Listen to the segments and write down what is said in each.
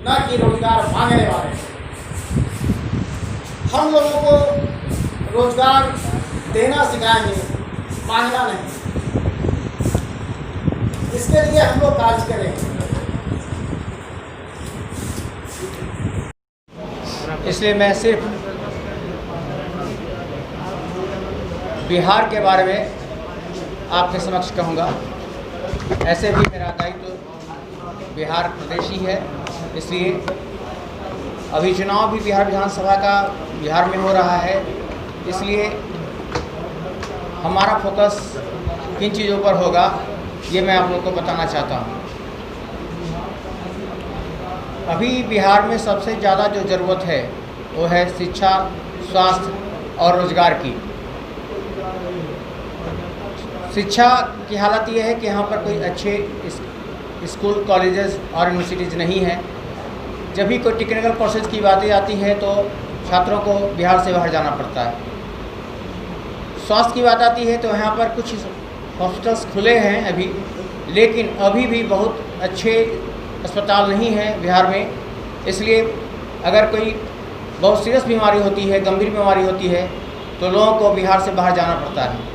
न कि रोजगार मांगने वाले। हम लोगों को रोजगार देना सिखाएंगे, मांगना नहीं। इसके लिए हम लोग कार्य करेंगे। इसलिए मैं सिर्फ बिहार के बारे में आपके समक्ष कहूँगा। ऐसे भी मेरा दायित्व बिहार प्रदेश ही है, इसलिए अभी चुनाव भी बिहार विधानसभा का बिहार में हो रहा है, इसलिए हमारा फोकस किन चीज़ों पर होगा ये मैं आप लोग को बताना चाहता हूँ। अभी बिहार में सबसे ज़्यादा जो ज़रूरत है वो है शिक्षा, स्वास्थ्य और रोज़गार की। शिक्षा की हालत ये है कि यहाँ पर कोई अच्छे स्कूल, कॉलेजेस और यूनिवर्सिटीज़ नहीं हैं। जब भी कोई टेक्निकल कोर्सेज की बातें आती हैं तो छात्रों को बिहार से बाहर जाना पड़ता है। स्वास्थ्य की बात आती है तो यहाँ पर कुछ हॉस्पिटल्स खुले हैं अभी, लेकिन अभी भी बहुत अच्छे अस्पताल नहीं हैं बिहार में। इसलिए अगर कोई बहुत सीरियस बीमारी होती है, गंभीर बीमारी होती है, तो लोगों को बिहार से बाहर जाना पड़ता है।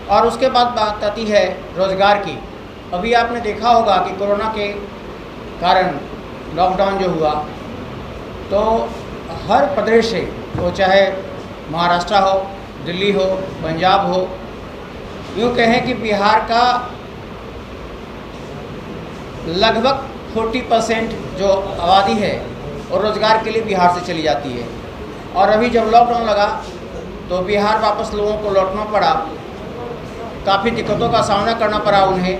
और उसके बाद बात आती है रोज़गार की। अभी आपने देखा होगा कि कोरोना के कारण लॉकडाउन जो हुआ, तो हर प्रदेश से, वो चाहे महाराष्ट्र हो, दिल्ली हो, पंजाब हो, यूँ कहें कि बिहार का लगभग 40% जो आबादी है और रोज़गार के लिए बिहार से चली जाती है। और अभी जब लॉकडाउन लगा तो बिहार वापस लोगों को लौटना पड़ा, काफ़ी दिक्कतों का सामना करना पड़ा उन्हें।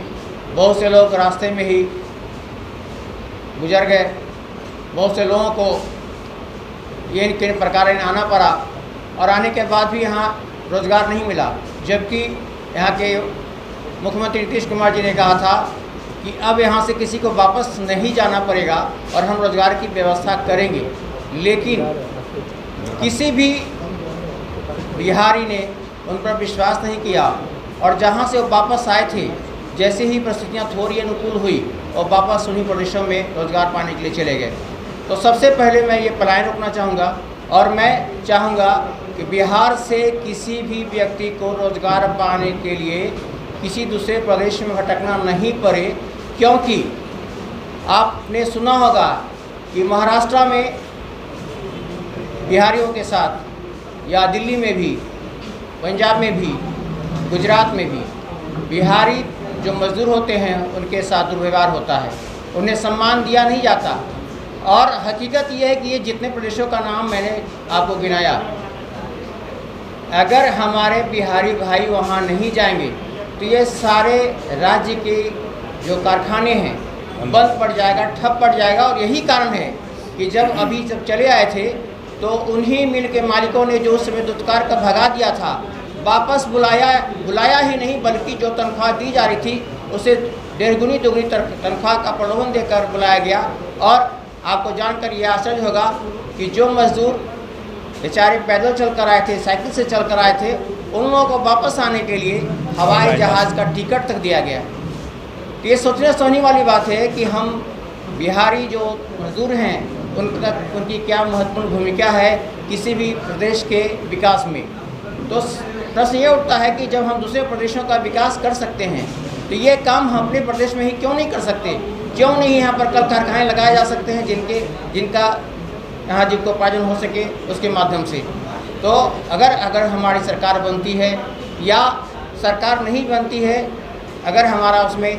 बहुत से लोग रास्ते में ही गुजर गए, बहुत से लोगों को ये किन प्रकार आना पड़ा, और आने के बाद भी यहाँ रोज़गार नहीं मिला। जबकि यहाँ के मुख्यमंत्री नीतीश कुमार जी ने कहा था कि अब यहाँ से किसी को वापस नहीं जाना पड़ेगा और हम रोज़गार की व्यवस्था करेंगे। लेकिन किसी भी बिहारी ने उन पर विश्वास नहीं किया, और जहाँ से वो वापस आए थे, जैसे ही परिस्थितियाँ थोड़ी अनुकूल हुई और वापस उन्हीं प्रदेशों में रोज़गार पाने के लिए चले गए। तो सबसे पहले मैं ये पलायन रोकना चाहूँगा, और मैं चाहूँगा कि बिहार से किसी भी व्यक्ति को रोज़गार पाने के लिए किसी दूसरे प्रदेश में भटकना नहीं पड़े। क्योंकि आपने सुना होगा कि महाराष्ट्र में बिहारियों के साथ, या दिल्ली में भी, पंजाब में भी, गुजरात में भी बिहारी जो मज़दूर होते हैं उनके साथ दुर्व्यवहार होता है, उन्हें सम्मान दिया नहीं जाता। और हकीकत ये है कि ये जितने प्रदेशों का नाम मैंने आपको गिनाया, अगर हमारे बिहारी भाई वहाँ नहीं जाएंगे तो ये सारे राज्य के जो कारखाने हैं बंद पड़ जाएगा, ठप पड़ जाएगा। और यही कारण है कि जब चले आए थे तो उन्हीं मिल के मालिकों ने जो उस समय दुत्कार का भगा दिया था, वापस बुलाया ही नहीं, बल्कि जो तनख्वाह दी जा रही थी उसे 1.5 गुनी 2 गुनी तनख्वाह का प्रलोभन देकर बुलाया गया। और आपको जानकर यह आश्चर्य होगा कि जो मजदूर बेचारे पैदल चल कर आए थे, साइकिल से चल कर आए थे, उन लोगों को वापस आने के लिए हवाई जहाज़ का टिकट तक दिया गया। तो ये सोचने वाली बात है कि हम बिहारी जो मजदूर हैं उनकी क्या महत्वपूर्ण भूमिका है किसी भी प्रदेश के विकास में। तो प्रश्न ये उठता है कि जब हम दूसरे प्रदेशों का विकास कर सकते हैं तो ये काम हम अपने प्रदेश में ही क्यों नहीं कर सकते? क्यों नहीं यहाँ पर कल कारखाने लगाए जा सकते हैं जिनका यहाँ जीविकोपार्जन हो सके उसके माध्यम से। तो अगर हमारी सरकार बनती है या सरकार नहीं बनती है, अगर हमारा उसमें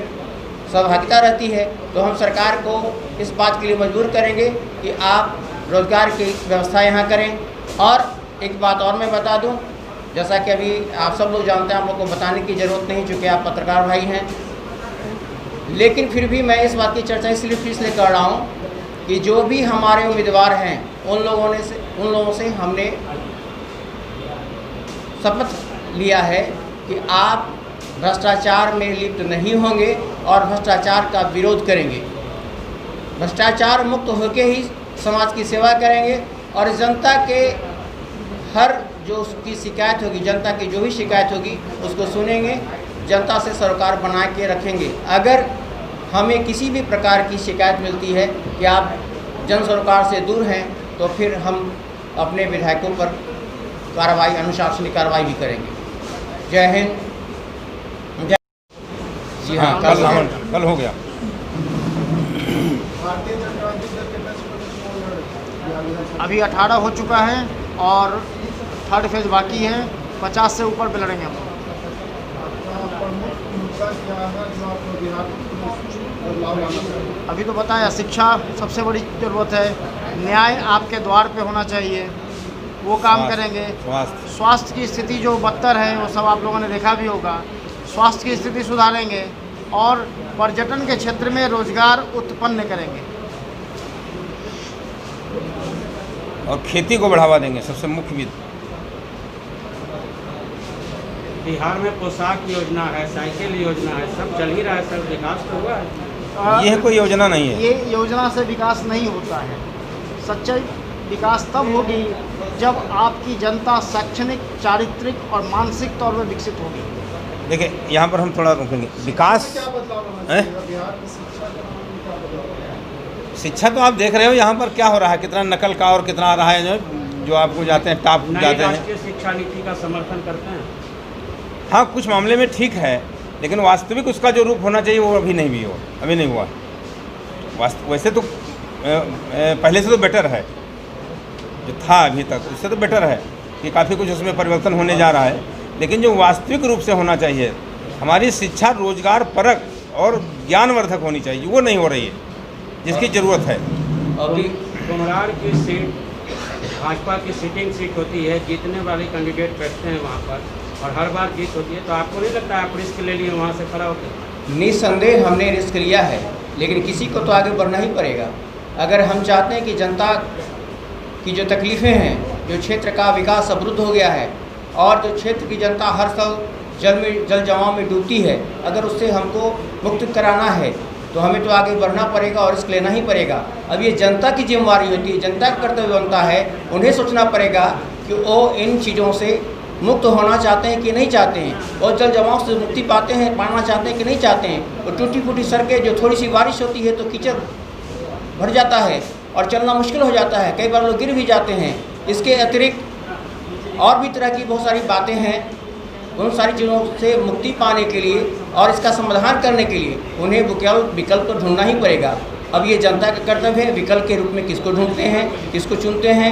सहभागिता रहती है, तो हम सरकार को इस बात के लिए मजबूर करेंगे कि आप रोज़गार की व्यवस्था यहाँ करें। और एक बात और मैं बता दूँ, जैसा कि अभी आप सब लोग जानते हैं, आप लोग को बताने की ज़रूरत नहीं, चूँकि आप पत्रकार भाई हैं, लेकिन फिर भी मैं इस बात की चर्चा इसलिए कर रहा हूँ कि जो भी हमारे उम्मीदवार हैं उन लोगों से हमने शपथ लिया है कि आप भ्रष्टाचार में लिप्त नहीं होंगे और भ्रष्टाचार का विरोध करेंगे। भ्रष्टाचार मुक्त होकर ही समाज की सेवा करेंगे और जनता के हर जो उसकी शिकायत होगी, जनता की जो भी शिकायत होगी उसको सुनेंगे, जनता से सरोकार बना के रखेंगे। अगर हमें किसी भी प्रकार की शिकायत मिलती है कि आप जन सरोकार से दूर हैं, तो फिर हम अपने विधायकों पर कार्रवाई, अनुशासनिक कार्रवाई भी करेंगे। जय हिंद, जय। जी हाँ, कल हो गया। भारतीय जनता पार्टी दल के 10 प्रदेश अभी 18 हो चुका है और थर्ड फेज बाकी है। 50 से ऊपर पे लड़ेंगे हम। प्रमुख मुद्दा क्या है जो आप बिहार में बदलाव लाना चाहिए? अभी तो बताया, शिक्षा सबसे बड़ी ज़रूरत है, न्याय आपके द्वार पे होना चाहिए, वो काम करेंगे। स्वास्थ्य की स्थिति जो बदतर है वो सब आप लोगों ने देखा भी होगा, स्वास्थ्य की स्थिति सुधारेंगे और पर्यटन के क्षेत्र में रोजगार उत्पन्न करेंगे और खेती को बढ़ावा देंगे, सबसे मुख्य भी। बिहार में पोशाक योजना है, साइकिल योजना है, सब चल ही रहा है, सब विकास तो हुआ है। यह कोई योजना नहीं है। ये योजना से विकास नहीं होता है। सच्चा विकास तब होगी जब आपकी जनता शैक्षणिक, चारित्रिक और मानसिक तौर पर विकसित होगी। देखिए, यहाँ पर हम थोड़ा रुकेंगे। विकास, क्या बदलाव लाना चाहिए बिहार की शिक्षा के मामले में? क्या बदलाव लाना चाहिए? शिक्षा तो आप देख रहे हो यहाँ पर क्या हो रहा है, कितना नकल का और कितना आ रहा है जो आपको जाते हैं टॉप नई जाते हैं। राष्ट्रीय शिक्षा नीति का समर्थन करते हैं। हाँ, कुछ मामले में ठीक है, लेकिन वास्तविक उसका जो रूप होना चाहिए वो अभी नहीं हुआ। वैसे तो पहले से तो बेटर है, जो था अभी तक उससे तो बेटर है कि काफ़ी कुछ उसमें परिवर्तन होने जा रहा है, लेकिन जो वास्तविक रूप से होना चाहिए, हमारी शिक्षा रोजगार परक और ज्ञानवर्धक होनी चाहिए, वो नहीं हो रही है, जिसकी ज़रूरत है। अभी कुम्हरार की सीट भाजपा की सिटिंग सीट होती है, जीतने वाले कैंडिडेट बैठते हैं वहाँ पर और हर बार जीत होती है, तो आपको नहीं लगता आप रिस्क ले लिए वहाँ से खड़ा होकर? निस्संदेह हमने रिस्क लिया है, लेकिन किसी को तो आगे बढ़ना ही पड़ेगा। अगर हम चाहते हैं कि जनता की जो तकलीफ़ें हैं, जो क्षेत्र का विकास अवरुद्ध हो गया है और जो क्षेत्र की जनता हर साल जल जमाव में डूबती है, अगर उससे हमको मुक्त कराना है तो हमें तो आगे बढ़ना पड़ेगा और रिस्क लेना ही पड़ेगा। अब ये जनता की जिम्मेवारी होती है, जनता का कर्तव्य बनता है, उन्हें सोचना पड़ेगा कि वो इन चीज़ों से मुक्त होना चाहते हैं कि नहीं चाहते हैं, और जल जमाव से मुक्ति पाना चाहते हैं कि नहीं चाहते हैं। और टूटी फूटी सड़कें, जो थोड़ी सी बारिश होती है तो कीचड़ भर जाता है और चलना मुश्किल हो जाता है, कई बार लोग गिर भी जाते हैं। इसके अतिरिक्त और भी तरह की बहुत सारी बातें हैं। उन सारी चीज़ों से मुक्ति पाने के लिए और इसका समाधान करने के लिए उन्हें विकल्प तो ढूंढना ही पड़ेगा। अब ये जनता का कर्तव्य है, विकल्प के रूप में किसको ढूंढते हैं, किसको चुनते हैं,